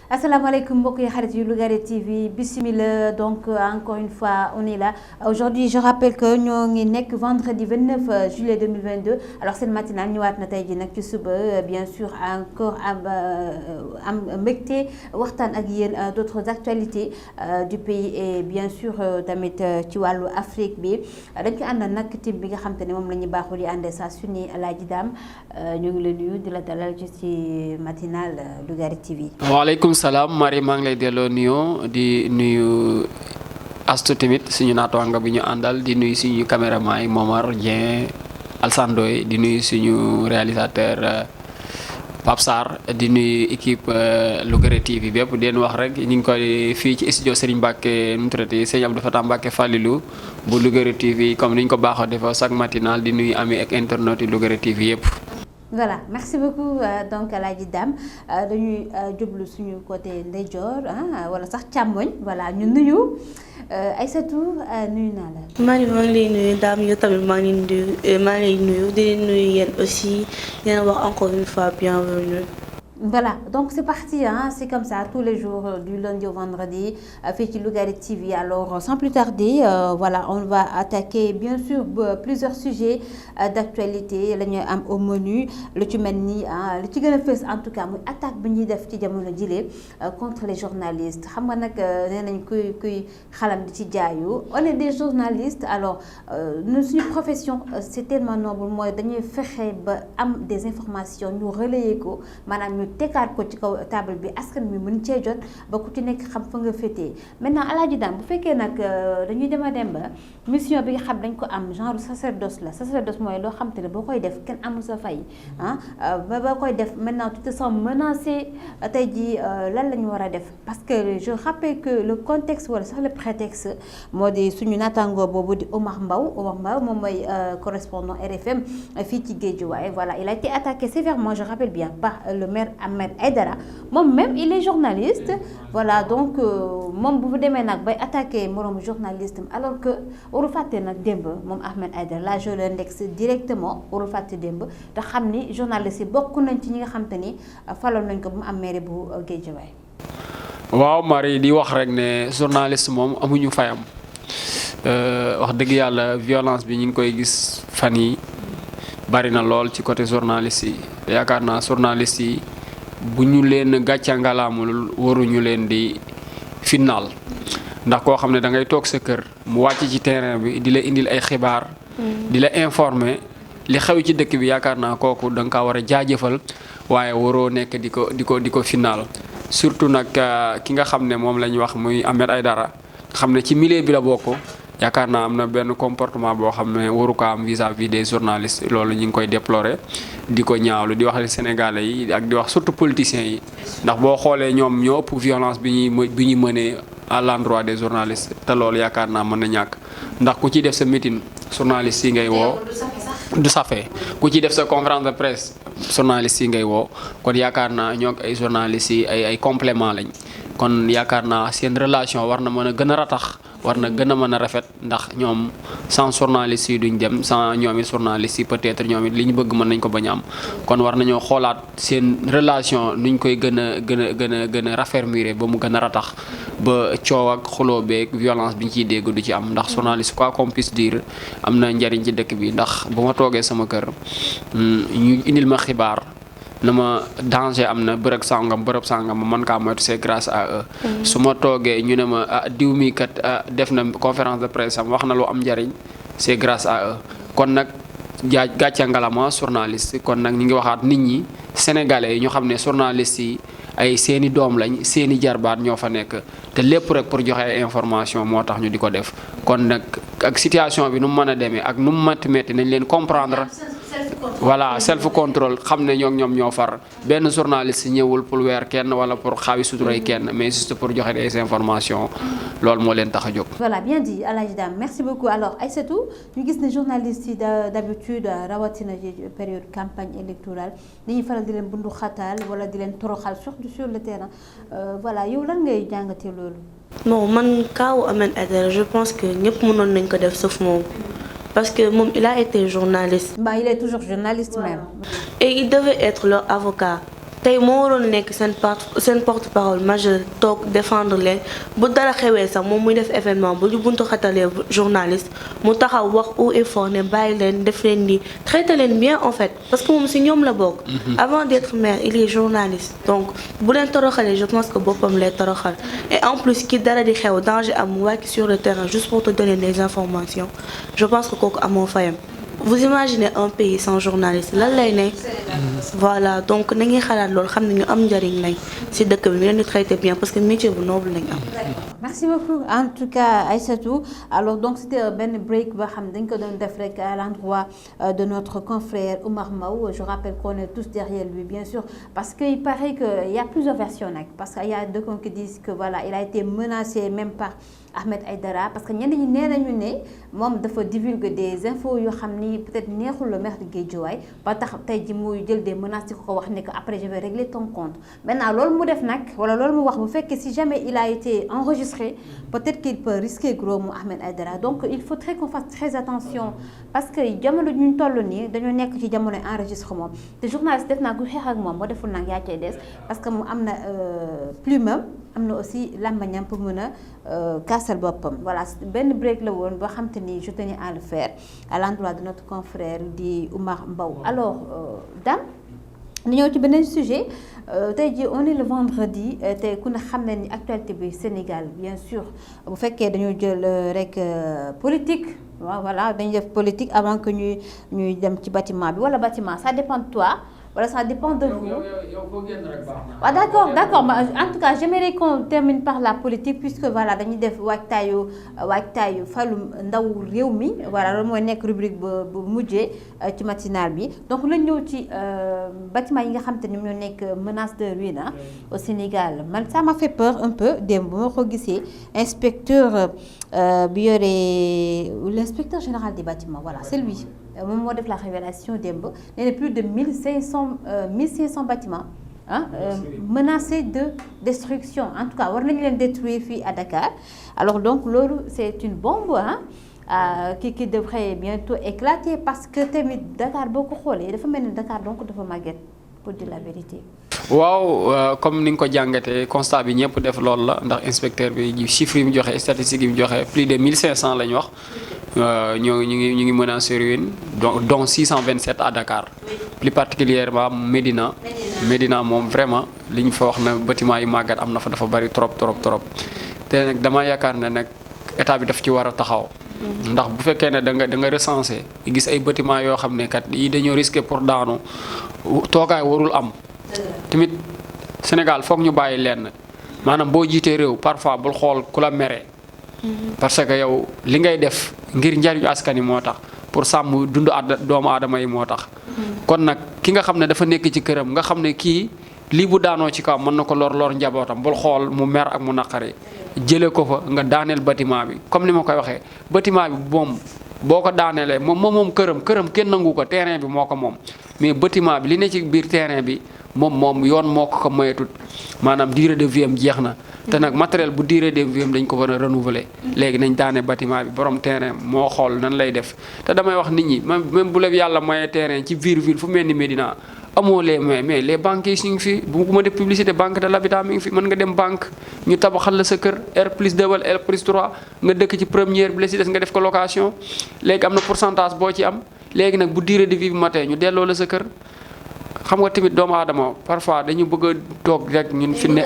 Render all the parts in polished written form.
Assalamualaikum mbokk yi xarit yu Lougaré TV bismillah. Donc encore une fois on est là aujourd'hui. Je rappelle que ñoo ngi nekk vendredi 29 juillet 2022. Alors c'est le matinal ñëwaat na tey ji nag ci suba bien sûr encore am mbégte waxtaan ak yéen d'autres actualités du pays et bien sûr tamit ci wàllu Afrique bi dañ ko àndal nag team bi nga xam te ne moom la ñu baaxul di àndee saa su ne Alaaji Dame ñu ngi la nuyu di la dalal ci matinal Lougaré TV. Waaleykum salaam Marie maa ngi lay delloo nuyoo di nuyu Astou tamit suñu naataango bi ñu àndal di nuyu suñu caméraman yi Momar Dieng Alsane Ndoye di nuyu suñu réalisateur Pape Sarr di nuyu équipe Lougaré TV bépp di leen wax rek ñu ngi koy fii ci studio Serigne Mbacké nu mu tuddati Serigne Abdou Fatah Mbacké Falilou bu Lougaré TV comme ni ñu ko baaxoo defee chaque matinal di nuyu ami ak internet yi Lougaré TV yëpp. Voilà, merci beaucoup donc Alaaji Dame dañuy jublu suñu côté ndeyjoor wala sax càmmoñ voilà ñu nuyu Aïssatou nuyu naa la. maa ngi lay nuyu Dame yow tamit maa ngi lay nuyu di nuyu yéen aussi di leen wax encore une fois bienvenue. Voilà, donc c'est parti, hein, c'est comme ça tous les jours du lundi au vendredi fait ci Lougaré TV. Alors sans plus tarder, voilà, on va attaquer bien sûr plusieurs sujets d'actualité la ñuy am au menu lu ci mel ni lu ci gën a fës en tout cas muy attaque bi ñuy def ci jamono jile contre les journalistes. Xam nga nag nee nañ kuy xalam di ci jaayu on est des journalistes. Alors nous suñu profession c'est tellement noble mooy dañuy fexe ba am des informations ñu relayer ko maanaam tegaat ko ci kaw table bi askan mi mën cee jot ba ku ci nekk xam fa nga féetee. Maintenant Alaaji Dame bu fekkee nag dañuy dem ba mission bi nga xam dañ ko am genre sacerdoce la. Sacerdoce mooy loo xam te ne boo koy def kenn amul sa fay ba koy def maintenant tu te sens menacé tey jii lan la ñu war a def parce que je rappelle que le contexte wala sax le prétexte moo di suñu naataangoo boobu di Omar Mbaw moom mooy correspondant RFM fii ci Guédiawaye. Voilà, il a été attaqué sévèrement je rappelle bien par le maire Ahmed Aïdara moom-même il est journaliste. Voilà donc moom bu demee nag bay attaqué moroom journaliste alors que waru fàtte nag démb moom Ahmed Aïdara la je l'indexe directement waru fàtte démb te xam ni journaliste yi bokk nañ ci ñi nga xam te ni faloon nañ ko bu mu am maire bu Guédiawaye. waaw Marie di wax rek ne journaliste moom amuñu fayam wax dëgg yàlla violence bi ñu ngi koy gis fan yi bari na lool ci côté journaliste yi yaakaar naa journaliste yi bu ñu leen gàcca ngalaamul waruñu leen di final ndax koo xam ne da ngay toog sa kër mu wàcc ci terrain bi di la indil ay xibaar di la informer li xew ci dëkk bi yaakaar naa kooku da nga kaa war a jaajëfal waaye waroo nekk di ko final. Surtout nag ki nga xam ne moom la ñu wax muy Ahmed Aïdara nga xam ne ci milieu bi la bokk yaakaar naa am na benn comportement boo xam ne waru ko am vis-à-vis des journalistes loolu ñu ngi koy déplorer di ko ñaawlu di wax Sénégalais yi ak di wax surtout politiciens yi ndax boo xoolee ñoom ñoo ëpp violence bi ñuy mënee à l'endroit des journalistes te loolu yaakaar naa mën na ñàkk ndax ku ci def sa meeting journalistes yi ngay woo du safee ku ci def sa conférence de presse journalistes yi ngay woo kon yaakaar naa ñoo ay journalistes yi ay complément lañ kon yaakaar naa seen relation war na mën a gën a ratax war na gën a mën a rafet ndax ñoom sans journalistes yi duñ dem sans ñoom it journalistes yi peut-être ñoom it li ñu bëgg mën nañ ko bañ a am kon war nañoo xoolaat seen relation nuñ koy gën a raffermir ba mu gën a ratax ba coow ak xuloo beeg violence bi ñu ciy dégg du ci am ndax journaliste quoi qu'on puisse dire am na njariñ ci dëkk bi ndax bu ma toogee sama kër ñu indil ma xibaar na ma danger am na bërëb sangam ma mën kaa moytu c'est grâce à eux. su ma toogee ñu ne ma diw mi kat def na conférence de presse am wax na lu am njariñ c'est grâce à eux kon nag gàcce ngalama journaliste kon nag ñu ngi waxaat nit ñi sénégalais yi ñu xam ne journaliste yi ay seeni doom lañ seeni jarbaat ñoo fa nekk te lépp rek pour joxe ay information moo tax ñu di ko def kon nag ak situation bi nu mu mën a demee ak nu mu métti nañ leen comprendre. voilà self contrôle xam ne ñoom ñoo far benn journaliste ñëwul pour weer kenn wala pour xaawi suturay kenn mais juste pour joxe des informations loolu moo leen tax a jóg. Voilà, bien dit Alaaji Dame, merci beaucoup. Alors Aïssatou ñu gis ne journalistes yi d'habitude rawatina ci période campagne électorale dañuy faral di leen bundu xataal wala di leen toroxal surtout sur le terrain. Voilà, yow lan ngay jàngatee loolu. non man kaawu Ahmed Aïdara je pense que ñëpp mënoon nañ ko def sauf moom. Parce que il a été journaliste. Bah, il est toujours journaliste même. Et il devait être leur avocat. tey moo waroon nekk seen porte-parole majeur toog défendre leen bu dara xewee sax moom muy def événement bu ñu buntu xatalee journaliste mu taxaw wax haut et fort ne bàyyi leen def leen nii traité leen bien en fait parce que moom si ñoom la bokk. avant d'être maire il est journaliste donc bu leen toroxalee je pense que boppam lay toroxal et en plus ki dara di xew danger am mu wàcc sur le terrain juste pour te donner des informations je pense que kooku amoo fayam. Vous imaginez un pays sans journaliste lan lay nekk voilà donc na ngi xalaat loolu xam ne ñu am njëriñ lañ si dëkk bi ñu leen di traité bien parce que métier bu noble lañ am. Merci beaucoup en tout cas Aïssatou. Alors donc c'était benn break boo xam dañ ko doon def rek à l'endroit de notre confrère Oumar Mbow. Je rappelle qu'on est tous derrière lui bien sûr parce que il paraît que y a plusieurs versions nag parce que y a deux qui disent que voilà il a été menacé même par Ahmed Aïdara parce que ñenn ñi nee nañu ne moom dafa divulguer des infos yoo xam ni peut-être neexul le maire de Guédiawaye ba tax tey ji muy jël des menaces di ko wax ne que après je vais régler ton compte. Maintenant loolu mu def nag wala loolu mu wax bu fekkee si jamais il a été enregistré peut-être qu'il peut risquer gros mu Ahmed Aïdara donc il faut qu'on fasse très attention parce que jamono ñu toll nii dañoo nekk ci jamono enregistrement te journaliste def naa ku xeex ak moom boo deful nag yaa cay des parce que mu am na plume am na aussi làmbañam pour mën a kaasal boppam voilà benn break la woon boo xam te ni je tenais à le faire à l'endroit de notre confrère di Oumar Mbow. Alors Dame ñu ñëw ci beneen sujet tey jii on est le vendredi tey ku ne xam ne ni actualité bi Sénégal bien sûr bu fekkee dañoo jël rek politique waaw voilà dañuy def politique avant que ñuy dem ci bâtiment bi wala bâtiment ça dépend de toi. Voilà, ça dépend de vous. Ah, d'accord. En tout cas, j'aimerais qu'on termine par la politique puisque voilà, dañuy def waajtaayu falum ndaw réew mi voilà loolu mooy nekk rubrique bu mujjee ci matinal bi donc lañ ñëw ci bâtiment yi nga xam te ni ñoo nekk menace de ruine au Sénégal man ça m'a fait peur un peu démb bu ma ko gisee inspecteur bi yore l'inspecteur général des bâtiments voilà c'est lui. Moom moo def la révélation démb nee na plus de 1500 bâtiments menacés de destruction en tout cas war nañu leen détruire fii à Dakar alors donc loolu c'est une bombe qui devrait bientôt éclater parce que tamit Dakar boo ko xoolee dafa mel ni Dakar donc dafa màgget pour dire la vérité. waaw comme ni nga ko jàngatee constat bi ñëpp def loolu la ndax inspecteur bi chiffres yi mu joxe statistiques yi mu joxe plus de 1500 la ñu wax. ñu ngi menacé ruine dont 627 à Dakar plus particulièrement Médina moom vraiment li ñu fa wax na bâtiment yi màggat am na fa dafa bari trop te nag dama yaakaar ne nag état bi daf ci war a taxaw ndax bu fekkee ne da nga recensé gis ay bâtiment yoo xam ne kat yi dañoo risqué pour daanu toogaay warul am tamit Sénégal foog ñu bàyyi lenn maanaam boo jiitee réew parfois bul xool ku la mere parce que yow li ngay def ngir njariñu askan yi moo tax pour sàmm dund doomu aadama yi moo tax kon nag ki nga xam ne dafa nekk ci këram nga xam ne kii lii bu daanoo ci kaw mën na ko lor njabootam bul xool mu mer ak mu naqari jëlee ko fa nga daaneel bâtiment bi comme ni ma koy waxee bâtiment bi moom boo ko daaneelee moom këram kenn nangu ko terrain bi moo ko moom mais bâtiment bi li ne ci biir terrain bi moom yoon moo ko mayetut maanaam durée de vie am jeex na te nag matériel bu durée de vie am dañ ko war a renouveler léegi nañ daane bâtiment bi borom terrain moo xool nan lay def te damay wax nit ñi même bu la yàlla mayee terrain ci ville fu mel ni Médina amoo les moyens mais les banques yi ñu ngi fi bu ma def publicité banque de l'habitat mi ngi fi mën nga dem banque ñu tabaxal la sa kër R+2 wala R+3 nga dëkk ci première bi la si des nga def ko location léegi am na pourcentage boo ci am léegi nag bu durée de vie bi matee ñu delloo la sa kër xam nga tamit doomu aadama parfois dañu bëgg a toog rek ñun fi ne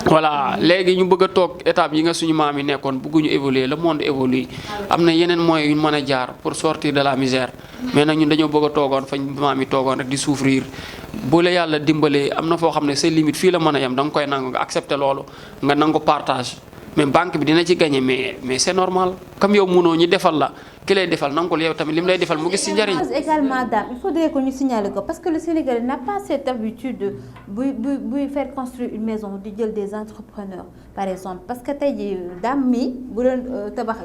voilà léegi ñu bëgg a toog étape yi nga suñu maam yi nekkoon bëgguñu évoluer le monde évolue am na yeneen moyens yu ñu mën a jaar pour sortir de la misère mais nag ñun dañoo bëgg a toogoon fañ maam yi toogoon rek di souffrir bu la yàlla dimbalee am na foo xam ne sa limite fii la mën a yem da nga koy nangu nga accepter loolu nga nangu partage mais banque bi dina ci gagner mais c'est normal comme yow mënoo ñu defal la ki lay defal nangul yow tamit lim lay defal mu gis ci njariñ. également Dame il faudrait que ñu signaler ko parce que le Sénégal n'a pas cette habitude buy faire construire une maison di jël des entrepreneurs par exemple parce que tey jii Dame mi bu doon tabax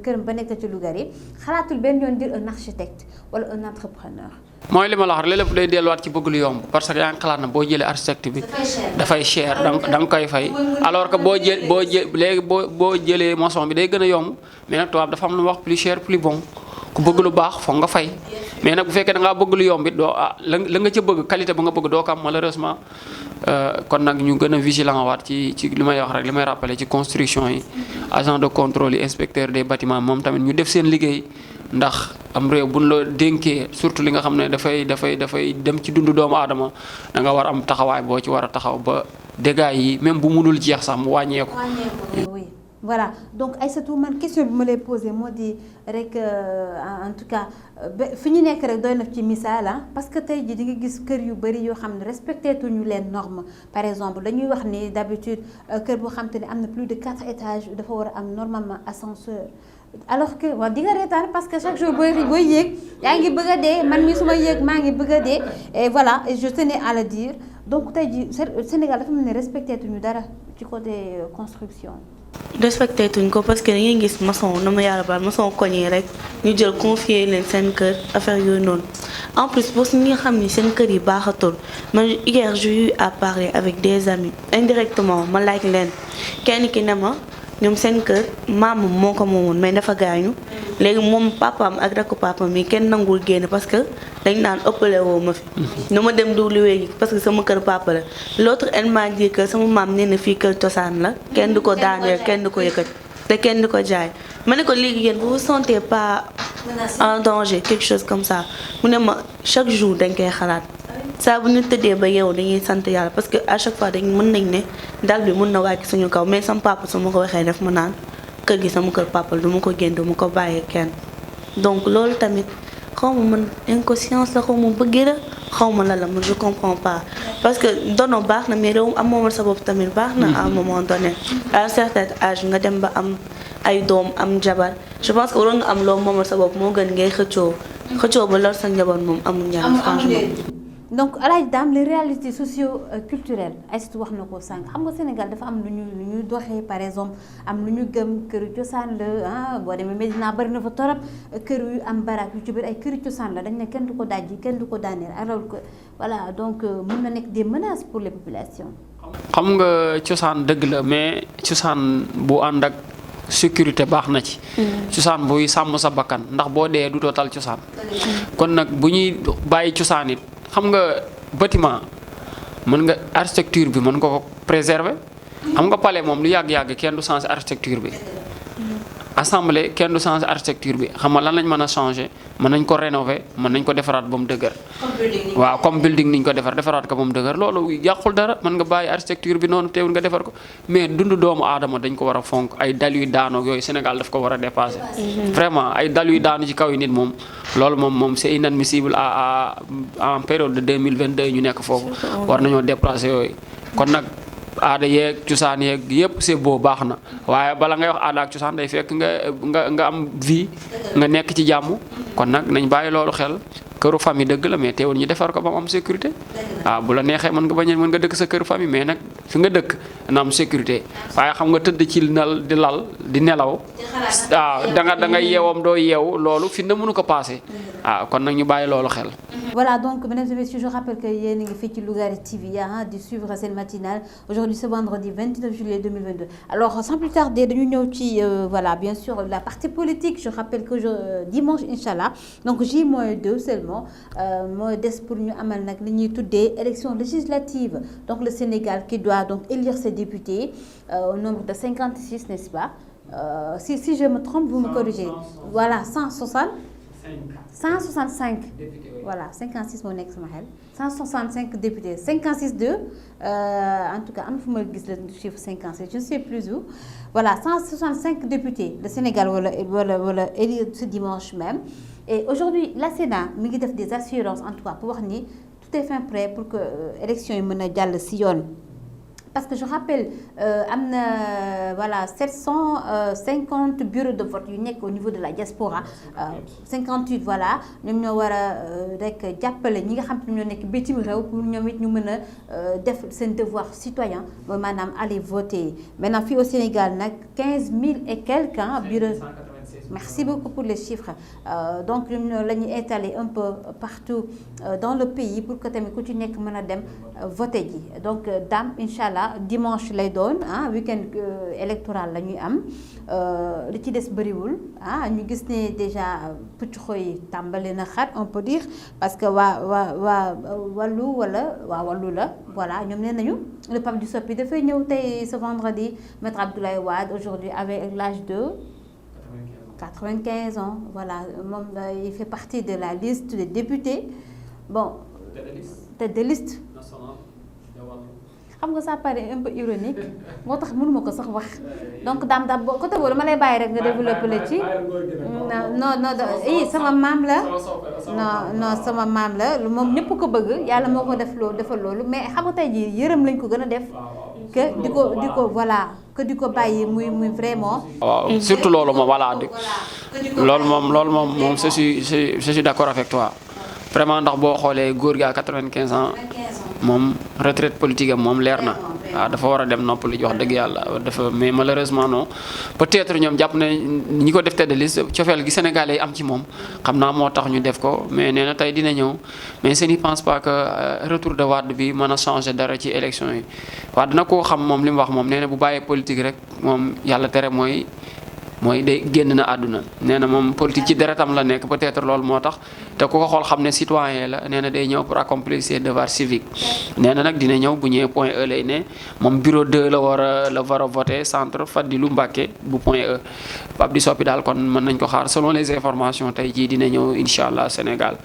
këram ba nekk ci Louga yi xalaatul benn yoon dir un architecte wala un entrepreneur. mooy li ma la wax lépp day delluwaat ci bëgg lu yomb parce que yaa ngi xalaat na boo jëlee architecte bi dafay cher da nga koy fay alors que boo jëlee maçon bi day gën a yomb mais nag tubaab dafa am lu wax plus cher plus bon ku bëgg lu baax foog nga fay mais nag bu fekkee da ngaa bëgg lu yomb it doo la nga ca bëgg qualité ba nga bëgg doo ko am malheureusement kon nag ñu gën a vigilant waat ci li may wax rek li may rappeler ci construction yi agent de contrôle yi inspecteur des bâtiments moom tamit ñu def seen liggéey ndax am réew buñ la dénkee surtout li nga xam ne dafay dem ci dundu doomu aadama da nga war am taxawaay boo ci war a taxaw ba dégâts yi même bu mënul jeex sax mu wàññeeku. Oui. Voilà donc Aïssatou man question bi ma lay posé moo di rek en tout cas fi ñu nekk rek doy na ci misaal parce que tey jii di nga gis kër yu bëri yoo xam ne respecté tuñu leen normes par exemple dañuy wax ni d'habitude kër boo xam te ne am na plus de 4 étages dafa war a am normalement ascenseur. Alors que waaw di nga reetaan parce que chaque jour booy yéeg yaa ngi bëgg a dee man mi su ma yéeg maa ngi bëgg a dee et voilà et je tenais à le dire donc tey jii Sénégal dafa mel ne respecté tuñu dara ci côté construction. respecté tuñ ko parce que da ngay gis maçon na ma yàlla baal maçon koñee rek ñu jël confier leen seen kër affaire yooyu noonu en plus pour ñi nga xam ni seen kër yi baaxatul man hier j'ai eu à parler avec des amis indirectement ma laaj leen kenn ki ne ma ñoom seen kër maam moo ko moomoon mais dafa gaañu léegi moom papaam ak rakku papaam yi kenn nangul génn parce que dañ naan ëppale woo ma fi nu ma dem du luwee ji parce que sama kër papa la l'autre elle m'a dit que sama maam nee na fii kër cosaan la kenn du ko daaneel kenn du ko yëkkat te kenn du ko jaay ma ne ko léegi yéen vous vous sentez pas en danger quelque chose comme ça mu ne ma chaque jour dañ koy xalaat saa bu ñu tëddee ba yow dañuy sant yàlla parce que à chaque fois dañ mën nañ ne dal bi mën na wàcc suñu kaw mais sama papa su ma ko waxee def ma naan kër gi sama kër papa du ma ko génn du ma ko bàyyee kenn donc loolu tamit xaw ma man inconscience la xaw ma bëgg la xaw ma la man je comprends pas parce que dono baax na mais réew am moomal sa bopp tamit baax na à un moment donné à un certain âge nga dem ba am ay doom am jabar je pense que waroon nga am loo moomal sa bopp moo gën ngay xëccoo ba lor sa njaboot moom amul njariñ franchement. Donc Alaaji Dame les réalités socio-culturelles Aïssatou wax na ko sànq xam nga Sénégal dafa am lu ñu doxee par exemple am lu ñu gëm këru cosaan la boo demee Médina bari na fa torop kër yu am baraak yu ci bëri ay këru cosaan la dañ ne kenn du ko dajji kenn du ko daaneel alors que voilà donc mën na nekk des menaces pour les populations. xam nga cosaan dëgg la mais cosaan bu ànd ak sécurité baax na ci. cosaan buy sàmm sa bakkan ndax boo dee du dootal cosaan. kon nag bu ñuy bàyyi cosaan it xam nga bâtiment mën nga architecture bi mën nga ko préserver xam nga palais moom lu yàgg-yàgg kenn du changer architecture bi assemblée kenn du changer architecture bi xam nga lan lañ mën a changer mën nañ ko rénover mën nañ ko defaraat ba mu dëgër waaw comme building niñ ko defaraat ko ba mu dëgër loolu yàqul dara mën nga bàyyi architecture bi noonu teewul nga defar ko mais dundu doomu aadama dañ ko war a fonk ay dal yu daanoog yooyu Sénégal daf ko war a dépasser vraiment ay dal yu daanu ci kaw yi nit moom loolu moom c'est inadmissible en période de 2022 ñu nekk foofu war nañoo déplacer yooyu kon nag aada yeeg cosaan yeeg yëpp c'est beau baax na waaye bala ngay wax aada ak cosaan day fekk nga am vie nga nekk ci jàmm kon nag nañ bàyyi loolu xel këru famille dëgg la mais teewul ñu defar ko ba mu am sécurité waaw bu la neexee mën nga dëkk sa këru famille mais nag fi nga dëkk na am sécurité waaye xam nga tëdd ci di nelaw waaw da nga yeewam doo yeewu loolu fi na mënu ko passé waaw kon nag ñu bàyyi loolu xel. Voilà donc mesdames et messieurs je rappelle que yéen a ngi fii ci Lougaré TV di suivre seen matinale aujourd'hui ce vendredi 29 juillet 2022 alors sans plus tarder dañu ñëw ci voilà bien sûr la partie politique je rappelle que dimanche inchallah donc J-2 seulement moo des pour ñu amal nag li ñuy tuddee élection législative donc le Sénégal qui doit donc élire ses députés au nombre de 56 n'est-ce pas si je me trompe vous me corrigez voilà 165 voilà 56 moo nekk sama xel 165 députés 56 en tout cas am na fu ma gis le chiffre 56 je ne sais plus où voilà 165 députés le Sénégal wala élire ce dimanche même et aujourd'hui la Sénat mi ngi def des assurances en tout cas pour wax ni tout est fin prêt pour que élection yi mën a jàll si yoon parce que je rappelle am na voilà 750 bureaux de vote yu nekk au niveau de la diaspora 58 voilà ñoom ñoo war a rek jàppale ñi nga xam te ñoo nekk bitim réew pour ñoom it ñu mën a def seen devoir citoyen mooy maanaam aller voter maintenant fii au Sénégal nag 15 000 et quelques bureaux Merci beaucoup pour les chiffres. Donc, nous l'avons étalé un peu partout dans le pays pour que tamit ku ci nekk mën a dem voter ji. Donc, Dame, Inch'Allah, dimanche lay doon, week-end électoral la ñuy am. Li ci des bëriwul, ñu gis ne déjà puccu yi tàmbali na xat, on peut dire, parce que wàllu wala waa wàllu la, voilà, ñoom nee nañu le pape du Sopi dafay ñëw tey ce vendredi, Maître Abdoulaye Wade aujourd'hui avec l'âge de 95 ans, voilà, il fait partie de la liste des députés. Bon, tête de liste. xam nga ça paraît un peu ironique moo tax mënuma ko sax wax donc daam côté boobu dama lay bàyyi rek nga développé la ci non sama maam la non sama maam la moom ñëpp ko bëgg yàlla moo ko defal loolu mais xam nga tey jii yërëm lañ ko gën a def que di ko voilà que di ko bàyyi muy vraiment. waaw surtout loolu moom voilà loolu moom je suis d'accord avec toi vraiment ndax boo xoolee góor gi à 95 ans. moom retraite politique am moom leer na waaw dafa war a dem noppalu ji wax dëgg yàlla dafa mais malheureusement non peut-être ñoom jàpp ne ñi ko def tête de liste cofeel gi Sénégalais yi am ci moom xam naa moo tax ñu def ko mais nee na tey dina ñëw mais je ne pense pas que retour de Wade bi mën a changer dara ci élection yi waaw dina koo xam moom li mu wax moom nee na bu bàyyee politique rek moom yàlla tere mooy day génn na àdduna nee na moom politique ci deretam la nekk peut-être loolu moo tax te ku ko xool xam ne citoyen la nee na day ñëw pour accomplir ses devoirs civiques nee na nag dina ñëw bu ñëwee point E lay ne moom bureau 2 la war a voter centre Fadilou Mbacké bu point E Pape di Soppi daal kon mën nañ ko xaar selon les informations tey jii dina ñëw incha allah Sénégal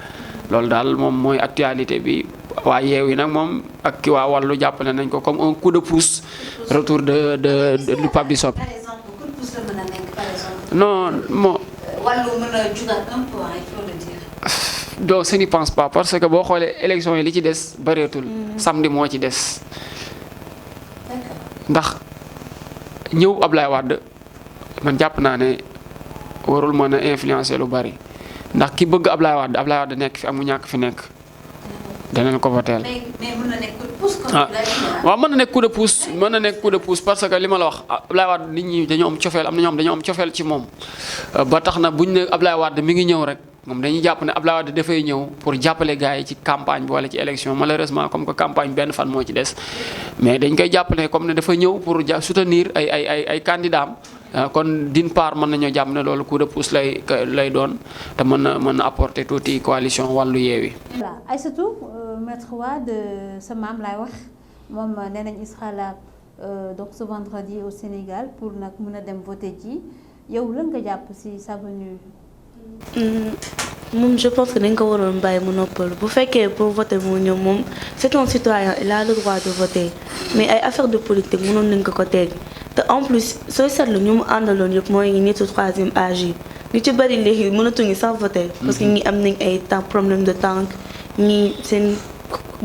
loolu daal moom mooy actualité bi waa Yewwi nag moom ak ki waa Wallu jàppale nañ ko comme un coup de pouce retour de Pape di Soppi. Non, donc je n'y pense pas parce que boo xoolee élection yi li ci des bëreetul samedi moo ci des ndax ñëw Ablaye Wade man jàpp naa ne warul mën a influencer lu bari ndax ki bëgg Ablaye Wade nekk fi ak mu ñàkk fi nekk danañ ko voteel. mais mën na nekk coup de pouce. waaw mën na nekk coup de pouce parce que li ma la wax Ablaye Wade nit ñi dañoo am cofeel am na ñoom dañoo am cofeel ci moom ba tax na buñ ne Ablaye Wade mi ngi ñëw rek moom dañuy jàpp ne Ablaye Wade dafay ñëw pour jàppale gars yi ci campagne bi wala ci élection malheureusement comme que campagne benn fan moo ci des mais dañ koy jàppale comme ne dafa ñëw pour soutenir ay candidats am kon d'une part mën nañoo jàpp ne loolu coup de pouce lay doon te mën na apporter tuuti coalition Wallu Yewwi. voilà Aïssatou Maître Wade sa maam laay wax moom nee nañ il sera là donc ce vendredi au Sénégal pour nag mën a dem voter ji yow lan nga jàpp ci sa venue. moom je pense que dañ ko waroon bàyyi mu noppalu bu fekkee pour voter mu ñëw moom c'est un citoyen il a le droit de voter mais ay affaire de politique mënoon nañ ko teg te en plus sooy seetlu ñu mu àndaloon yëpp mooy nitu troisième âge yi ñu ci bari léegi mënatuñu sax voter parce que ñi am nañ ay problème de tànk ñi seen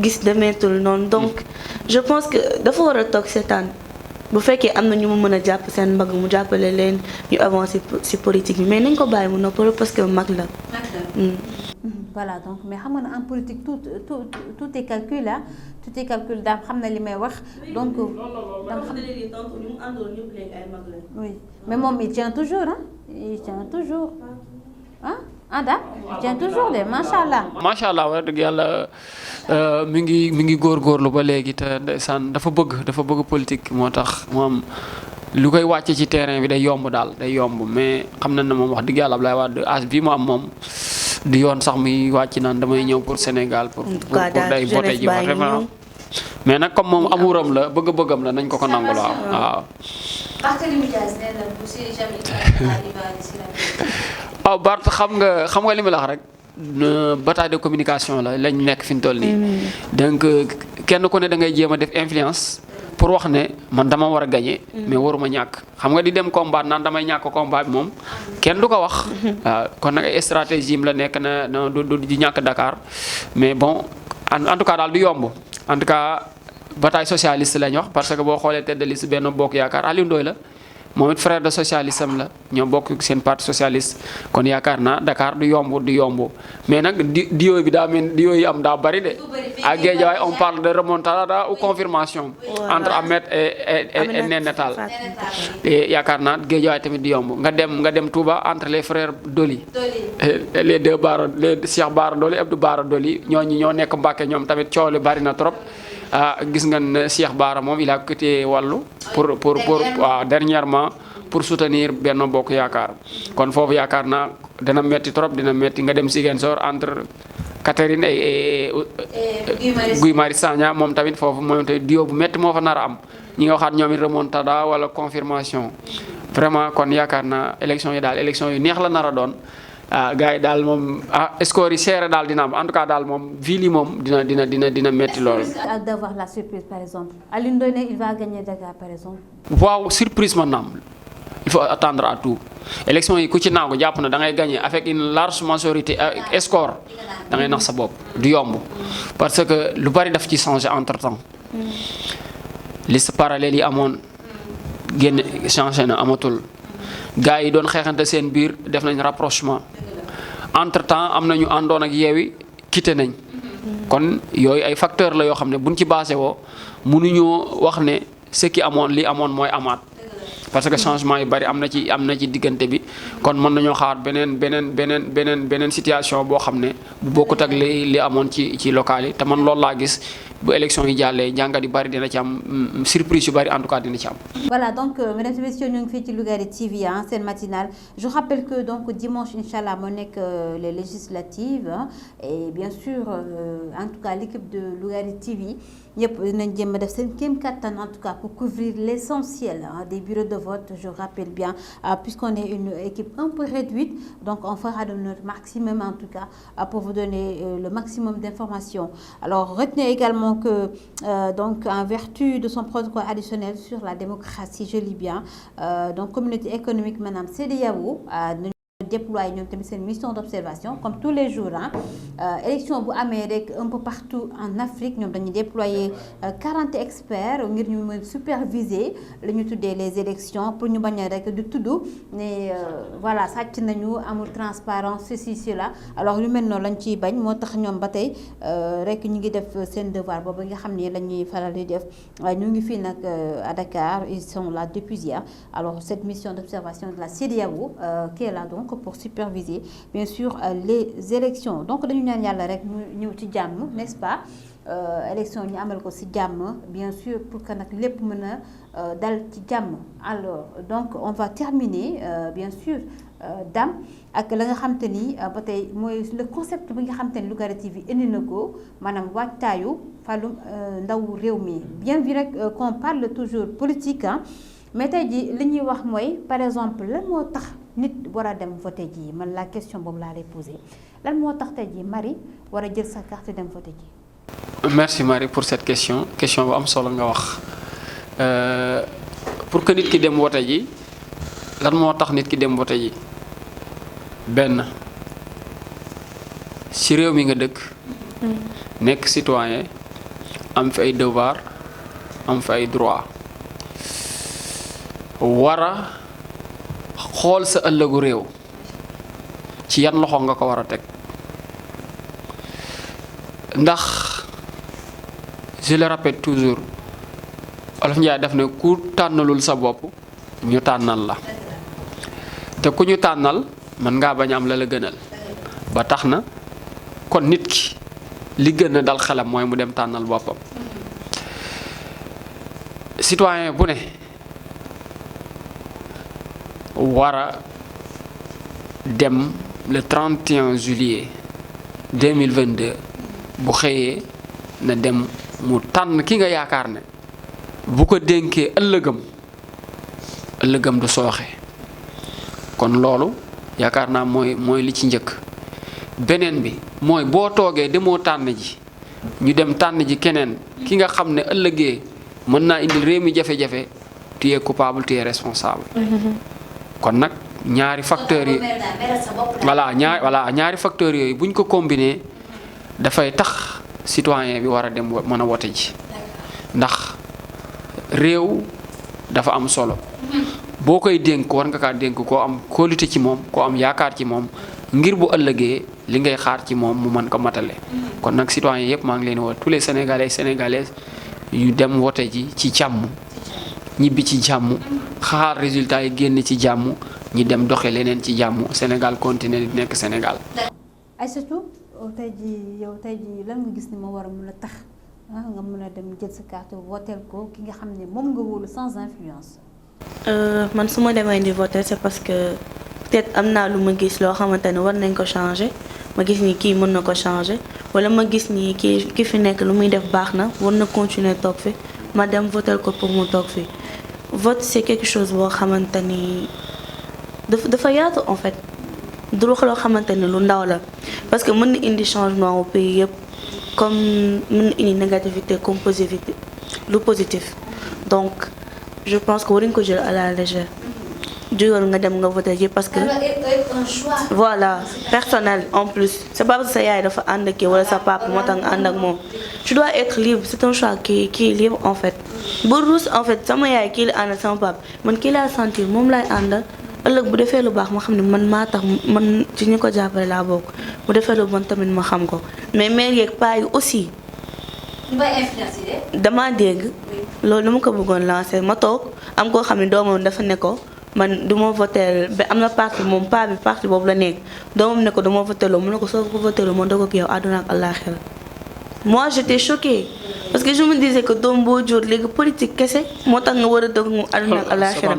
gis demeetul noonu donc je pense que dafa war a toog seetaan bu fekkee am na ñu mu mën a jàpp seen mbagg mu jàppale leen ñu avancer ci politique bi mais nañ ko bàyyi mu noppalu parce que mag la. voilà donc mais xam nga ne en politique tout est calcul là tout est calcul daal xam na li may wax donc. dama xam oui mais moom il tient toujours il tient toujours daal il tient toujours de macha allah. macha allah wax dëgg yàlla mi ngi góorgóorlu ba léegi te ndeysaan dafa bëgg politique moo tax moom lu koy wàcce ci terrain bi day yomb daal day yomb mais xam nañ ne moom wax dëgg yàlla Ablaye Wade âge bii mu am moom. di yoon sax muy wàcc naan damay ñëw pour Sénégal pour day voté ji vraiment mais nag comme moom amuram la bëgg-bëggam la nañ ko nangul waaw. waaw Bart xam nga li ma la wax rek bataille de communication la lañ nekk fi mu toll nii. donc kenn ku ne da ngay jéem a def influence. pour wax ne man dama war a gagner mais waruma ñàkk xam nga di dem combat naan damay ñàkk combat bi moom kenn du ko wax waaw kon nag ay stratégie la nekk na du di ñàkk Dakar mais bon en tout cas daal du yomb en tout cas bataille socialiste lañ wax parce que boo xoolee tête de liste Benno Bokk Yaakaar Aliou Ndoye la moom it frère de socialiste am la ñoo bokk seen parti socialiste kon yaakaar naa Dakar du yomb mais nag diyo bi daa mel diyo yi am daa bari de à Guédiawaye on parle de remontada ou confirmation entre Ahmed et Néné Tall et yaakaar naa Guédiawaye tamit du yomb nga dem Touba entre les frères Doli les deux Bara les Cheikh Bara Doli Abdou Bara Doli ñoo nekk Mbacké ñoom tamit coow li bari na trop gis nga ne Cheikh Bara moom il a quitté Wallu pour dernièrement pour soutenir Benno Bokk Yaakaar kon foofu yaakaar naa dina metti trop dina metti nga dem Ziguinchor entre Catherine et Guy Marius Sagna moom tamit foofu moom tamit dio bu metti moo fa nar a am ñi nga waxaat ñoom it remontada wala confirmation vraiment kon yaakaar naa élection yi daal élection yu neex la nar a doon gars yi daal moom score yi serré daal dina am en tout cas daal moom ville yi moom dina metti lool. D'avoir la surprise par exemple Alioune Ndoye ne il va gagner Dakar par exemple. waaw surprise man naam il faut attendre à tout élection yi ku ci naaw ko jàpp na da ngay gagner avec une large majorité score da ngay nax sa bopp du yomb parce que lu bari daf ci changer entre temps liste parallèle yi amoon génn changé na amatul. gars yi doon xeexante seen biir def nañ rapprochement entre temps am nañu àndoon ak Yewwi quitté nañ kon yooyu ay facteur la yoo xam ne buñ ci basé woo mënuñoo wax ne ce qui amoon li amoon mooy amaat parce que changement yu bari am na ci diggante bi kon mën nañoo xaar beneen situation boo xam ne bu bokkut ak li amoon ci local yi te man loolu laa gis bu élection yi jàllee njàngat yu bari dina ci am surprise yu bari en tout cas dina ci am. Voilà donc mesdames et messieurs ñu ngi fii ci Lougaré TV seen matinale je rappelle que donc dimanche inchallah moo nekk les législatives et bien sûr en tout cas l'équipe de Lougaré TV ñëpp dinañ jéem a def seen kéem kattan en tout cas pour couvrir l'essentiel des bureaux de vote je rappelle bien puisqu'on est une équipe un peu réduite donc on fera de notre maximum en tout cas pour vous donner le maximum d'informations. Alors retenez également que donc en vertu de son protocole additionnel sur la démocratie je lis bien donc communauté économique maanaam CEDEAO déployer ñoom tamit seen mission d'observation comme tous les jours élection bu amee rek un peu partout en Afrique ñoom dañuy déployer 40 experts ngir ñu mën superviser la ñu tuddee les élections pour ñu bañ a rek di tudd ne voilà sàcc nañu amul transparence ceci cela alors lu mel noonu lañ ciy bañ moo tax ñoom ba tey rek ñu ngi def seen devoir boobu nga xam ne la ñuy faral di def ñu ngi fii nag à Dakar ils sont là depuis hier alors cette mission d'observation de la CEDEAO qui est là donc pour superviser bien sûr les élections donc dañu ñaan yàlla rek ñu ñëw ci jàmm n'est-ce pas élection ñu amal ko ci jàmm bien sûr pour que nag lépp mën a dal ci jàmm alors donc on va terminer bien sûr Dame ak la nga xam te ni ba tey mooy le concept bi nga xam te ni Lougaré TV indi na ko maanaam waajtaayu fàllum ndaw réew mi bien vrai qu'on parle toujours politique mais tey ji li ñuy wax mooy par exemple lan moo tax nit war a dem voter ji man la question boobu laa lay poser lan moo tax tey ji Marie war a jël sa carte dem voter ji. Merci Marie pour cette question bu am solo nga wax pour que nit ki dem voter ji lan moo tax nit ki dem voter ji benn ci réew mi nga dëkk nekk citoyen am fi ay devoir am fi ay droit war a xool sa ëllëgu réew ci yan loxo nga ko war a teg ndax je le répète toujours Olof Njaay def ne ku tànnalul sa bopp ñu tànnal la te ku ñu tànnal mën ngaa bañ am la la gënal ba tax na kon nit ki li gën a dal xelam mooy mu dem tànnal boppam citoyen bu ne war a dem le 31 juillet 2022 bu xëyee na dem mu tànn ki nga yaakaar ne bu ko dénkee ëllëgam du sooxe kon loolu yaakaar naa mooy li ci njëkk beneen bi mooy boo toogee demoo tànn ji ñu dem tànn ji keneen ki nga xam ne ëllëgee mën naa indil réew mi jafe-jafe tu es coupable tu es responsable kon nag ñaari facteurs yi ñaari facteurs yooyu buñ ko combiner dafay tax citoyen bi war a dem mën a wote ji ndax réew dafa am solo boo koy dénk war nga kaa dénk koo am kóolute ci moom koo am yaakaar ci moom ngir bu ëllëgee li ngay xaar ci moom mu mën ko matale. kon nag citoyens yëpp maa ngi leen woo tous les sénégalais sénégalaises yu dem wote ji ci jàmm ñibbi ci jàmm xaar résultat yi génn ci jàmm ñi dem doxe leneen ci jàmm Sénégal continuer di nekk Sénégal. Aïssatou tey jii lan nga gis ni moo war a mën a tax nga mën a dem jël sa carte voter ko ki nga xam ne moom nga wóolu sans influence. man su ma demee di voter c'est parce que peut-être am naa lu ma gis loo xamante ne war nañ ko changer ma gis ni kii mën na ko changer wala ma gis ni ki fi nekk lu muy def baax na war na continuer toog fi ma dem voter ko pour mu toog fi vote c'est quelque chose boo xamante ni dafa yaatu en fait du loo xamante ne lu ndaw la parce que mën na indi changement au pays yëpp comme mën na indi négativité comme positivité lu positif donc je pense que waruñ ko jël à la légère jógal nga dem nga voter ji parce que un choix. voilà personnel en plus c'est pas parce que sa yaay dafa ànd ak kii wala sa papa moo tax nga ànd ak moom tu dois être libre c'est un choix qui est libre en fait bu ruus en fait sama yaay kii la àndal sama papa man kii laa sentir moom laay àndal ëllëg bu defee lu baax ma xam ne man maa tax man ci ñu ko jàppale laa bokk bu defee lu bon tamit ma xam ko mais mère yeeg paa yi aussi damaa dégg loolu dama ko bëggoon lancer ma toog am koo xam ne doomam dafa ne ko man du ma voté ba am na parti moom paa bi parti boobu la nekk doomam ne ko du ma voté loo mu ne ko soo ko voté loo ma doog ak yow àdduna ak àllaaxira moi j'étais choquée parce que je me disais que doom boo jur léegi politique kese moo tax nga war a dëgg mu àdduna ak àllaaxira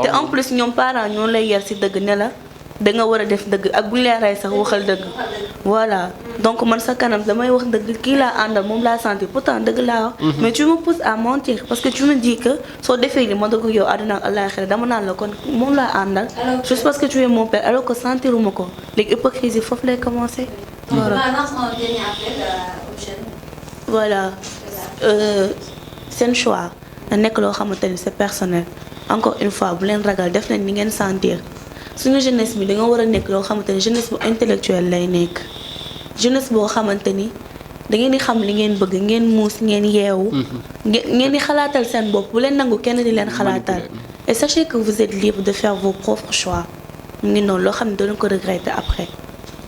te en plus ñoom parents ñoo lay yar ci dëgg ne la da nga war a def dëgg ak bu ñu lay rey sax waxal dëgg voilà donc man sa kanam damay wax dëgg kii laa àndal moom laa sentir pourtant dëgg laa wax mais tu me pousses à mentir parce que tu me dis que soo defee li ma dëgg yow àdduna ak àllaaxira dama naan la kon moom laa àndal juste parce que tu es mon père alors que sentiruma ko léegi hypocrisie foofu lay commencer voilà seen choix na nekk loo xamante ni c'est personnel encore une fois bu leen ragal def leen ni ngeen sentir suñu jeunesse bi da nga war a nekk loo xamante ni jeunesse bu intellectuelle lay nekk jeunesse boo xamante ni da ngeen di xam li ngeen bëgg ngeen muus ngeen yeewu ngeen di xalaatal seen bopp bu leen nangu kenn di leen xalaatal et sachez que vous êtes libre de faire vos propres choix mu ngi noonu loo xam ne doo leen ko regretter après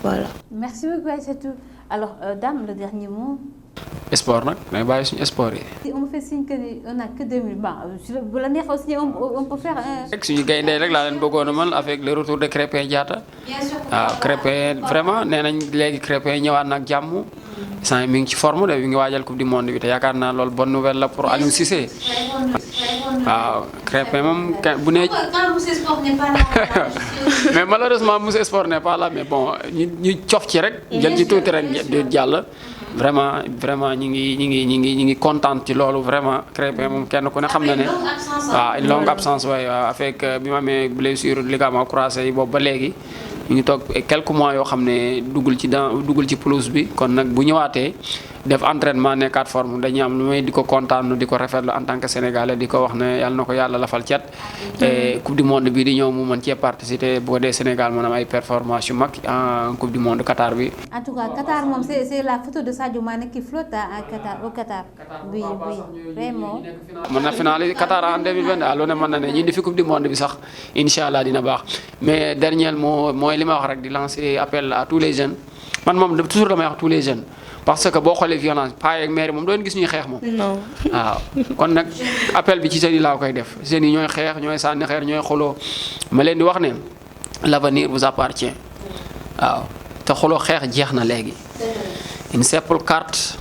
voilà. Merci beaucoup Aïssatou. Alors Dame, le dernier mot. Sport nag may bàyyi suñu sport yi. On me fait signe que on n'a que 2000 bon bu la neex aussi on peut faire. rek suñu gaynde rek laa leen bëggoon a mën avec le retour de Krépin Diatta. waaw Krépin vraiment nee nañ léegi Krépin ñëwaat na ak jàmm. sant mi ngi ci forme de mi ngi waajal coupe du monde bi te yaakaar naa loolu bonne nouvelle la pour Aliou Cissé. waaw Krépin moom bu nee. mais malheureusement Moussa Sport n'est pas là mais bon ñu cof ci rek. jël ci tuuti rek jàll. vraiment ñi ngi content ci loolu vraiment Krépin moom kenn ku ne xam na ne waaw une longue absence waaye avec bi ma amee blessure ligament croisé yi boobu ba léegi ñu ngi toog quelques mois yoo xam ne duggul ci pelouse bi kon nag bu ñëwaatee def entraînement nekkaat forme dañuy am lu may di ko kontaan di ko rafetlu en tant que sénégalais di ko wax ne yàlla na ko yàlla lafal cet coupe du monde bi di ñëw mu mën cee participer boo dee Sénégal mën am ay performance yu mag en coupe du monde Qatar bi. En tout cas Qatar moom c'est la photo de Sadio Mané qui flotte au Qatar. Oui vraiment. mën na finale Qatar en 2022 loolu ne mën na ne ñi di fi coupe du monde bi sax incha allah dina baax mais dernier mot mooy li ma wax rek di lancer appel à tous les jeunes man moom toujours damay wax tous les jeunes. parce que boo xoolee violence paa ak mère moom doon gis ñuy xeex moom. non waaw kon nag appel bi ci jeunes yi laa koy def jeunes yi ñooy xeex ñooy sànni xeer ñooy xuloo ma leen di wax ne l'avenir vous appartient waaw te xuloo xeex jeex na léegi. une simple carte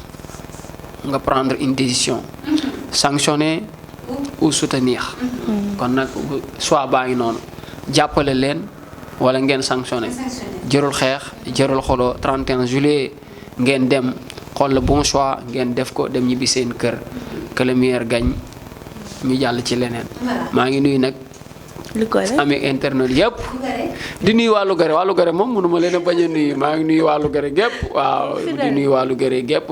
nga prendre une décision sanctionner ou soutenir. kon nag soit baa ngi noonu jàppale leen wala ngeen sanctionner. jërul xeex jërul xuloo 31 juillet. ngeen dem xool le bon choix ngeen def ko dem ñibbi seen kër que le meilleur gagne ñu jàll ci leneen. maa ngi nuyu nag. amee internet yëpp. di nuyu waa Lougaré moom mënuma leen a bañ a nuyu maa ngi nuyu waa Lougaré gépp waaw di nuyu waa Lougaré gépp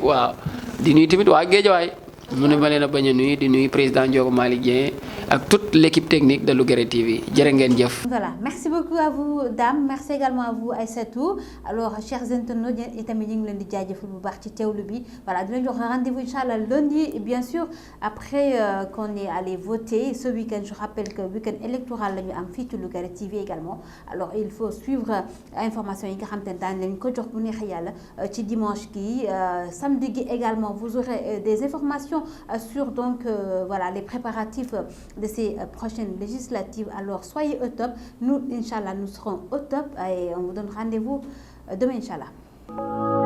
waaw. di nuyu tamit waa Guédiawaye mënuma leen a bañ a nuyu di nuyu président Ndiogou Malick Dieng ak toute l'équipe technique de Lougaré TV jërë ngeen jëf. Voilà, merci beaucoup à vous Dame, merci également à vous Aïssatou. Alors chers internautes itamit ñu ngi leen di jaajëfal bu baax ci teewlu bi. Voilà, di leen jox rendez-vous inchallah lundi et bien sûr après qu'on est allé voter ce week-end. Je rappelle que week-end électoral la ñu am fii ci Lougaré TV également. Alors il faut suivre information yi nga xam te ne daañu leen ko jox bu neexee yàlla ci dimanche gi samedi gi également vous aurez des informations sur donc voilà les préparatifs de ces prochaines législatives. Alors soyez au top, nous inchallah nous serons au top et on vous donne rendez-vous demain inchallah.